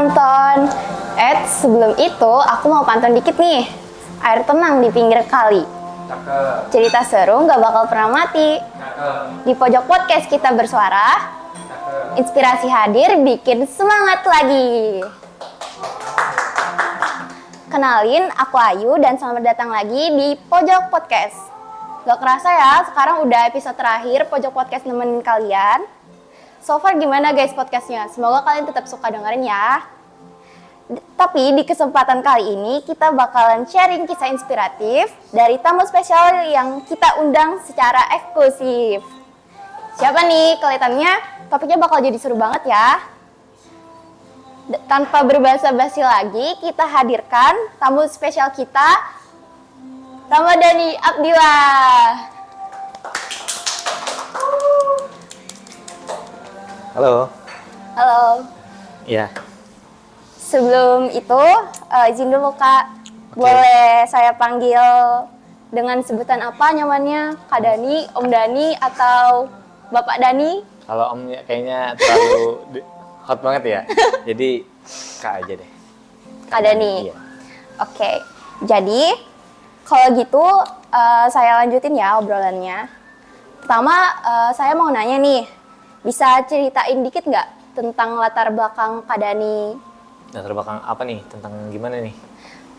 penonton. Sebelum itu aku mau pantun dikit nih. Air tenang di pinggir kali. Cerita seru nggak bakal pernah mati. Di pojok podcast kita bersuara. Inspirasi hadir bikin semangat lagi. Kenalin, aku Ayu dan selamat datang lagi di Pojok Podcast. Gak kerasa ya, sekarang udah episode terakhir Pojok Podcast nemenin kalian. So far gimana guys podcastnya? Semoga kalian tetap suka dengerin ya. Tapi di kesempatan kali ini kita bakalan sharing kisah inspiratif dari tamu spesial yang kita undang secara eksklusif. Siapa nih? Kelihatannya topiknya bakal jadi seru banget ya. Tanpa berbasa-basi lagi, kita hadirkan tamu spesial kita, Ramadhani Abdillah. Halo. Halo. Iya. Sebelum itu, izin dulu Kak. Oke. Boleh saya panggil dengan sebutan apa nyamannya? Kak Dani, Om Dani, atau Bapak Dani? Kalau Om kayaknya terlalu hot banget ya. Jadi Kak aja deh. Kak Dani. Iya. Oke. Jadi, kalau gitu saya lanjutin ya obrolannya. Pertama, saya mau nanya nih. Bisa ceritain dikit nggak tentang latar belakang Kak Dani? Latar belakang apa nih? Tentang gimana nih?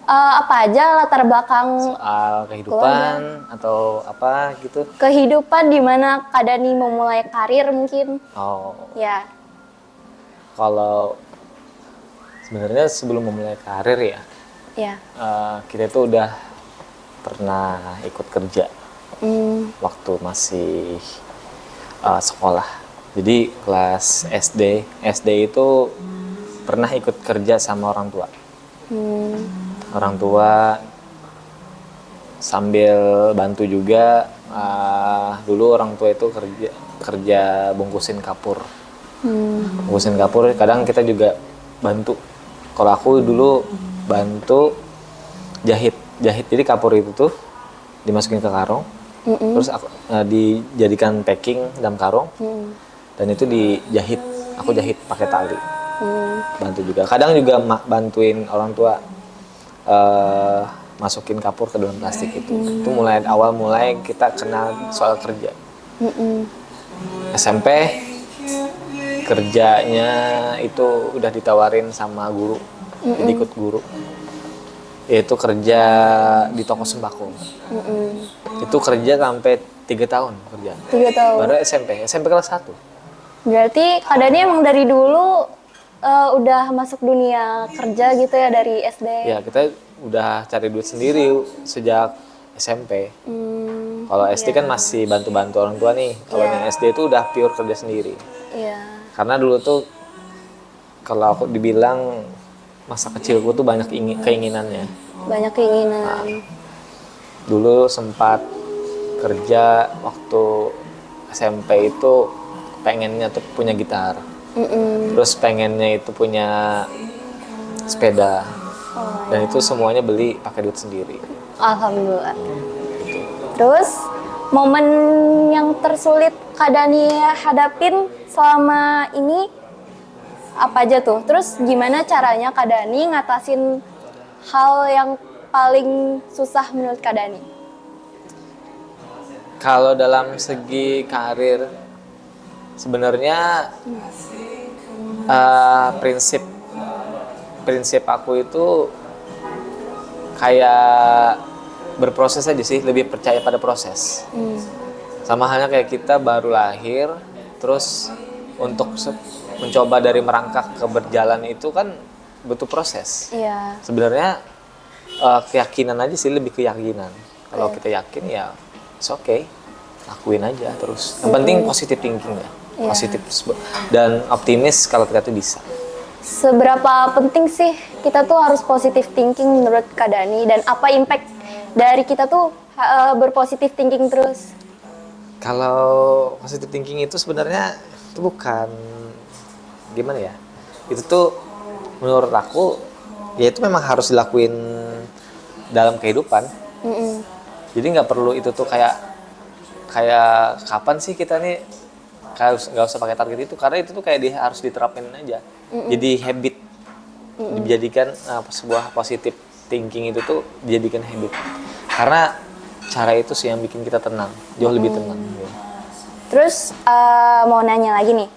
Apa aja latar belakang Soal kehidupan atau apa gitu? kehidupan di mana Kak Dani memulai karir mungkin? Oh, Ya. kalau sebenarnya sebelum memulai karir ya, Ya. kita itu udah pernah ikut kerja waktu masih sekolah. Jadi kelas SD itu pernah ikut kerja sama orang tua. Orang tua sambil bantu juga. Dulu orang tua itu kerja bungkusin kapur. Bungkusin kapur. Kadang kita juga bantu. Kalau aku dulu bantu jahit. Jadi kapur itu tuh dimasukin ke karung, terus dijadikan packing dalam karung. Dan itu dijahit, aku jahit pakai tali. Bantu juga. Kadang juga bantuin orang tua masukin kapur ke dalam plastik itu. Itu mulai kita kenal soal kerja. SMP kerjanya itu udah ditawarin sama guru, jadi ikut guru. Itu kerja di toko sembako. Itu kerja sampai 3 tahun kerja. 3 tahun. Baru SMP kelas 1. Berarti Kak Dani emang dari dulu udah masuk dunia kerja gitu ya dari SD? Ya, kita udah cari duit sendiri sejak SMP. Kalau SD kan masih bantu-bantu orang tua nih. Kalau yang SD itu udah pure kerja sendiri. Iya. Karena dulu tuh kalau aku dibilang masa kecilku tuh banyak keinginannya. Banyak keinginan. Dulu sempat kerja waktu SMP itu pengennya tuh punya gitar. Terus pengennya itu punya sepeda. Dan itu semuanya beli pakai duit sendiri. Alhamdulillah. Terus momen yang tersulit Kak Dani hadapin selama ini apa aja tuh? Terus gimana caranya Kak Dani ngatasin hal yang paling susah menurut Kak Dani? Kalau dalam segi karir, sebenarnya prinsip aku itu kayak berproses aja sih, lebih percaya pada proses. Sama halnya kayak kita baru lahir, terus untuk mencoba dari merangkak ke berjalan itu kan butuh proses. Iya. Sebenarnya keyakinan aja sih, lebih keyakinan. Kalau kita yakin ya it's okay, lakuin aja terus. Yang penting positive thinking ya, positif dan optimis kalau kita tuh bisa. Seberapa penting sih kita tuh harus positive thinking menurut Kak Dani, dan apa impact dari kita tuh berpositive thinking terus? Kalau positive thinking itu sebenarnya itu bukan gimana ya? Itu tuh menurut aku ya itu memang harus dilakuin dalam kehidupan. Jadi nggak perlu itu tuh kayak kapan sih kita nih nggak usah pakai target itu, karena itu tuh kayak harus diterapin aja. Jadi habit dijadikan sebuah positive thinking itu tuh dijadikan habit. Karena cara itu sih yang bikin kita tenang, jauh lebih tenang. Terus mau nanya lagi nih,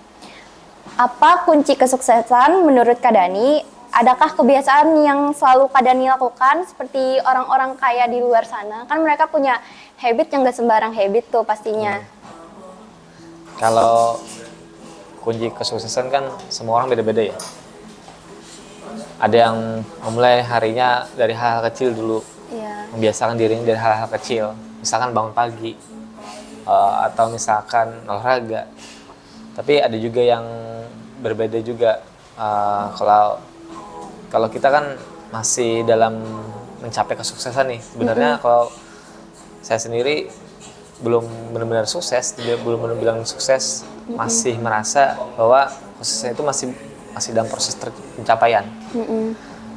apa kunci kesuksesan menurut Kak Dani? Adakah kebiasaan yang selalu Kak Dani lakukan seperti orang-orang kaya di luar sana? Kan mereka punya habit yang gak sembarang habit tuh pastinya. Kalau kunci kesuksesan kan semua orang beda-beda ya. Ada yang memulai harinya dari hal-hal kecil dulu, membiasakan dirinya dari hal-hal kecil, misalkan bangun pagi, atau misalkan olahraga. Tapi ada juga yang berbeda juga. Kalau kita kan masih dalam mencapai kesuksesan nih. Sebenarnya kalau saya sendiri belum benar-benar sukses, belum benar-benar sukses, masih merasa bahwa kesuksesan itu masih dalam proses pencapaian.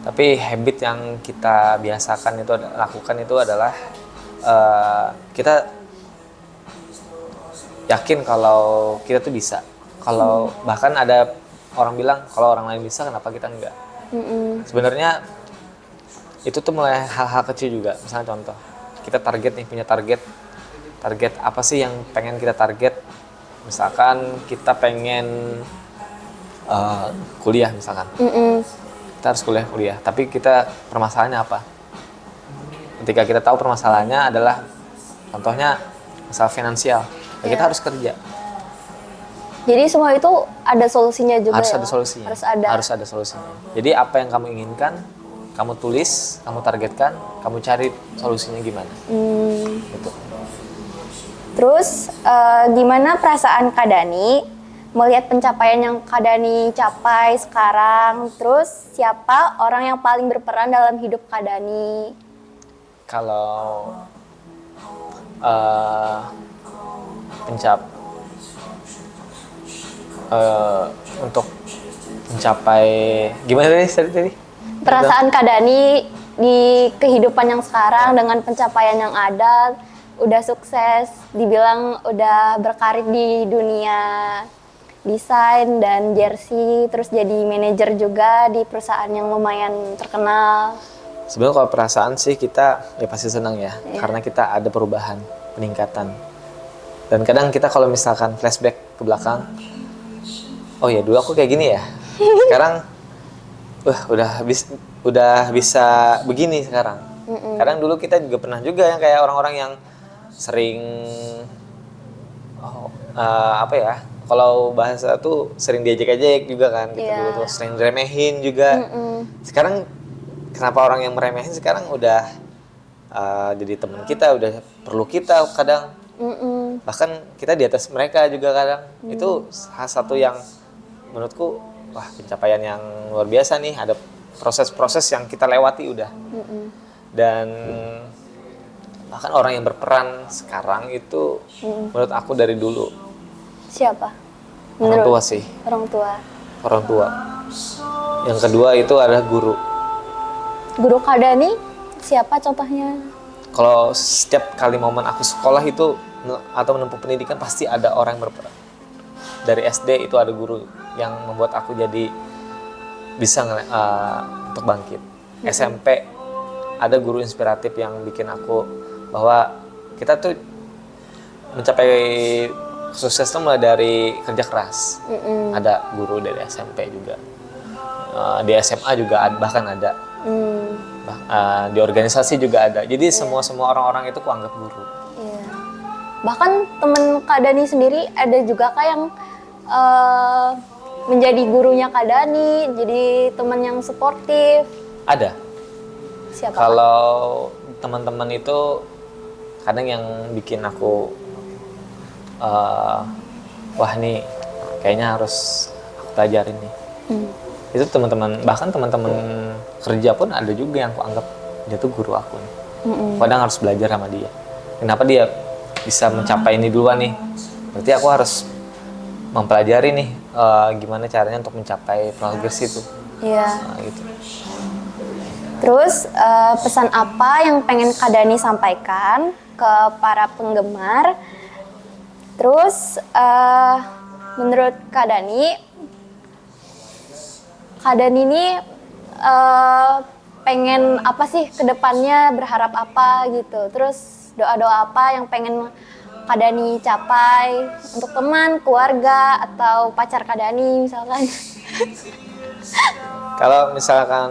Tapi habit yang kita biasakan itu lakukan itu adalah kita yakin kalau kita tuh bisa. Kalau bahkan ada orang bilang kalau orang lain bisa kenapa kita enggak. Sebenarnya itu tuh mulai hal-hal kecil juga. Misalnya contoh, kita punya target apa sih yang pengen kita target. Misalkan kita pengen kuliah misalkan. Kita harus kuliah, tapi kita permasalahannya apa? Ketika kita tahu permasalahannya adalah contohnya masalah finansial, kita harus kerja. Jadi semua itu ada solusinya juga. Harus ada solusinya. Harus ada solusinya. Jadi apa yang kamu inginkan, kamu tulis, kamu targetkan, kamu cari solusinya gimana. Gitu. Terus gimana perasaan Kak Dani melihat pencapaian yang Kak Dani capai sekarang? Terus siapa orang yang paling berperan dalam hidup Kak Dani? Kalau untuk mencapai gimana tadi? Perasaan Kak Dani di kehidupan yang sekarang dengan pencapaian yang ada, udah sukses, dibilang udah berkarir di dunia desain dan jersey, terus jadi manajer juga di perusahaan yang lumayan terkenal. Sebenarnya kalau perasaan sih kita ya pasti senang ya, karena kita ada perubahan, peningkatan. Dan kadang kita kalau misalkan flashback ke belakang, oh ya dulu aku kayak gini ya, sekarang udah bisa begini sekarang. Kadang dulu kita juga pernah juga yang kayak orang-orang yang sering kalau bahasa tuh sering diejek-ejek juga kan, kita dulu tuh sering diremehin juga. Sekarang kenapa orang yang meremehin sekarang udah jadi teman kita, udah perlu kita kadang. Bahkan kita di atas mereka juga kadang. Itu salah satu yang menurutku wah pencapaian yang luar biasa nih, ada proses-proses yang kita lewati udah. Dan bahkan orang yang berperan sekarang itu menurut aku dari dulu. Siapa? Orang tua sih. Orang tua. Yang kedua itu adalah guru. Guru Kak Dani siapa contohnya? Kalau setiap kali momen aku sekolah itu atau menempuh pendidikan pasti ada orang yang berperan. Dari SD itu ada guru yang membuat aku jadi bisa untuk bangkit. SMP ada guru inspiratif yang bikin aku bahwa kita tuh mencapai sukses itu mulai dari kerja keras. Ada guru dari SMP juga. Di SMA juga bahkan ada. Di organisasi juga ada. Jadi semua orang-orang itu kuanggap guru. Bahkan temen Kak Dani sendiri ada juga Kak yang menjadi gurunya Kak Dani, jadi teman yang suportif. Ada. Siapa? Kalau teman-teman itu kadang yang bikin aku wah nih kayaknya harus aku pelajarin nih. Itu teman-teman, bahkan teman-teman kerja pun ada juga yang aku anggap dia tuh guru aku nih. Kadang harus belajar sama dia. Kenapa dia bisa mencapai ini duluan nih? Berarti aku harus mempelajari nih gimana caranya untuk mencapai progres itu. Gitu. Terus pesan apa yang pengen Kak Dani sampaikan ke para penggemar? Terus menurut Kak Dani ini pengen apa sih ke depannya, berharap apa gitu. Terus doa-doa apa yang pengen Kak Dani capai untuk teman, keluarga, atau pacar Kak Dani misalkan. Kalau misalkan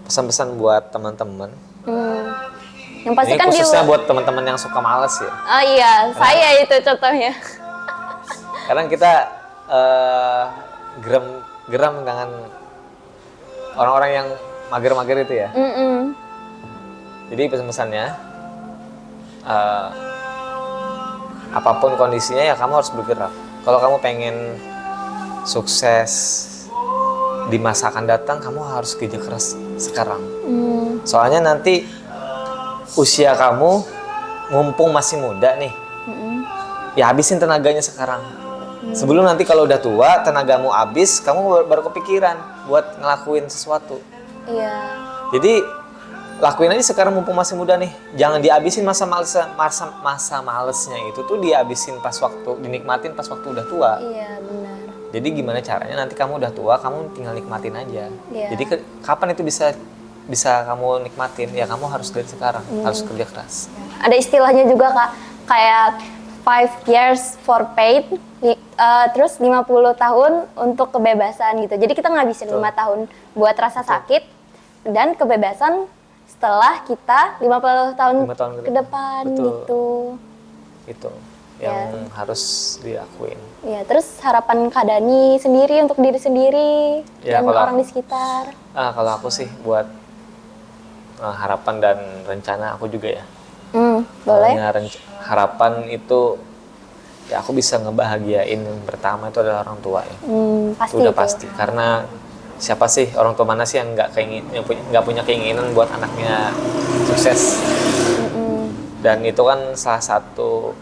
pesan-pesan buat teman-teman, Yang pasti ini kan khususnya buat teman-teman yang suka males ya. Oh iya, saya itu contohnya. Kadang kita geram dengan orang-orang yang mager-mager itu ya. Jadi pesan-pesannya, apapun kondisinya ya kamu harus bergerak. Kalau kamu pengen sukses di masa akan datang, kamu harus kerja keras sekarang. Soalnya nanti usia kamu mumpung masih muda nih, ya habisin tenaganya sekarang. Sebelum nanti kalau udah tua, tenagamu habis, kamu baru kepikiran buat ngelakuin sesuatu. Iya. Jadi lakuin aja sekarang mumpung masih muda nih. Jangan dihabisin masa malesnya itu tuh dihabisin pas waktu, dinikmatin pas waktu udah tua. Iya, benar. Jadi gimana caranya nanti kamu udah tua, kamu tinggal nikmatin aja. Iya. Jadi kapan itu bisa kamu nikmatin? Ya kamu harus dari sekarang, harus kerja keras. Ada istilahnya juga Kak, kayak 5 years for paid, terus 50 tahun untuk kebebasan gitu. Jadi kita ngabisin 5 tahun buat rasa sakit dan kebebasan setelah kita 50 tahun, 5 tahun ke depan. Gitu. Itu yang harus dilakuin. Ya, terus harapan Kak Dani sendiri untuk diri sendiri dan orang di sekitar. Kalau aku sih buat harapan dan rencana aku juga ya. Boleh. Harapan itu ya aku bisa ngebahagiain yang pertama itu adalah orang tua ya. Pasti Itu udah itu. pasti. Karena siapa sih orang tua mana sih yang nggak punya keinginan buat anaknya sukses. Dan itu kan salah satu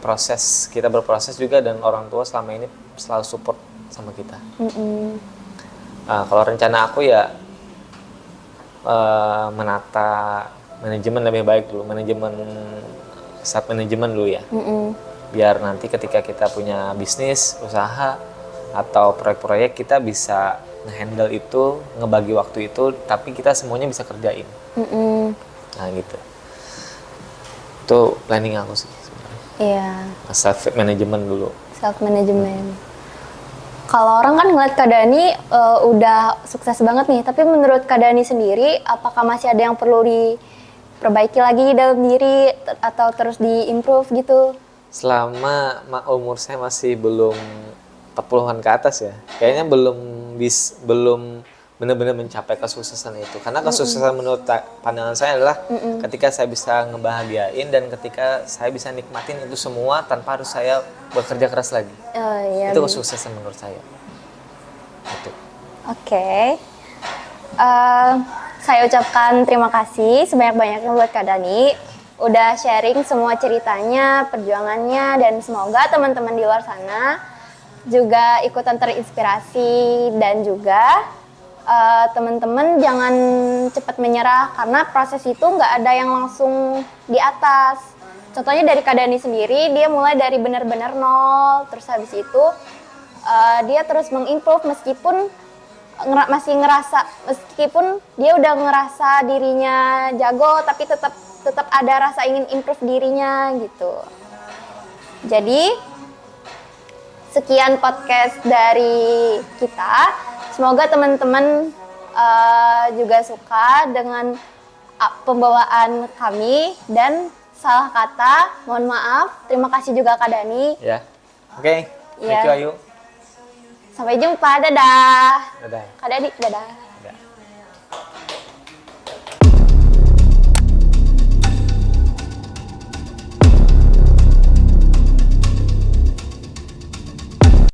proses, kita berproses juga, dan orang tua selama ini selalu support sama kita. Kalau rencana aku ya menata manajemen lebih baik dulu, start manajemen dulu ya. Biar nanti ketika kita punya bisnis, usaha, atau proyek-proyek kita bisa nge-handle itu, ngebagi waktu itu, tapi kita semuanya bisa kerjain. Nah gitu. Itu planning aku sih sebenarnya. Iya. Self management dulu. Self management. Kalau orang kan ngeliat Kak Dani udah sukses banget nih, tapi menurut Kak Dani sendiri, apakah masih ada yang perlu diperbaiki lagi dalam diri atau terus di-improve gitu? Selama umur saya masih belum 40-an ke atas ya, kayaknya belum benar-benar mencapai kesuksesan itu. Karena kesuksesan menurut pandangan saya adalah ketika saya bisa ngebahagiain dan ketika saya bisa nikmatin itu semua tanpa harus saya bekerja keras lagi. Iya, itu kesuksesan menurut saya. Itu. Oke. Saya ucapkan terima kasih sebanyak-banyaknya buat Kak Dani. Udah sharing semua ceritanya, perjuangannya, dan semoga teman-teman di luar sana juga ikutan terinspirasi, dan juga teman-teman jangan cepat menyerah karena proses itu nggak ada yang langsung di atas. Contohnya dari Kak Dani sendiri, dia mulai dari benar-benar nol, terus habis itu dia terus mengimprove meskipun meskipun dia udah ngerasa dirinya jago, tapi tetap ada rasa ingin improve dirinya gitu. Jadi sekian podcast dari kita. Semoga teman-teman juga suka dengan pembawaan kami, dan salah kata mohon maaf. Terima kasih juga Kak Dani. Ya. Oke. Thank you Ayu. Sampai jumpa. Dadah. Dadah. Kak Dani, dadah.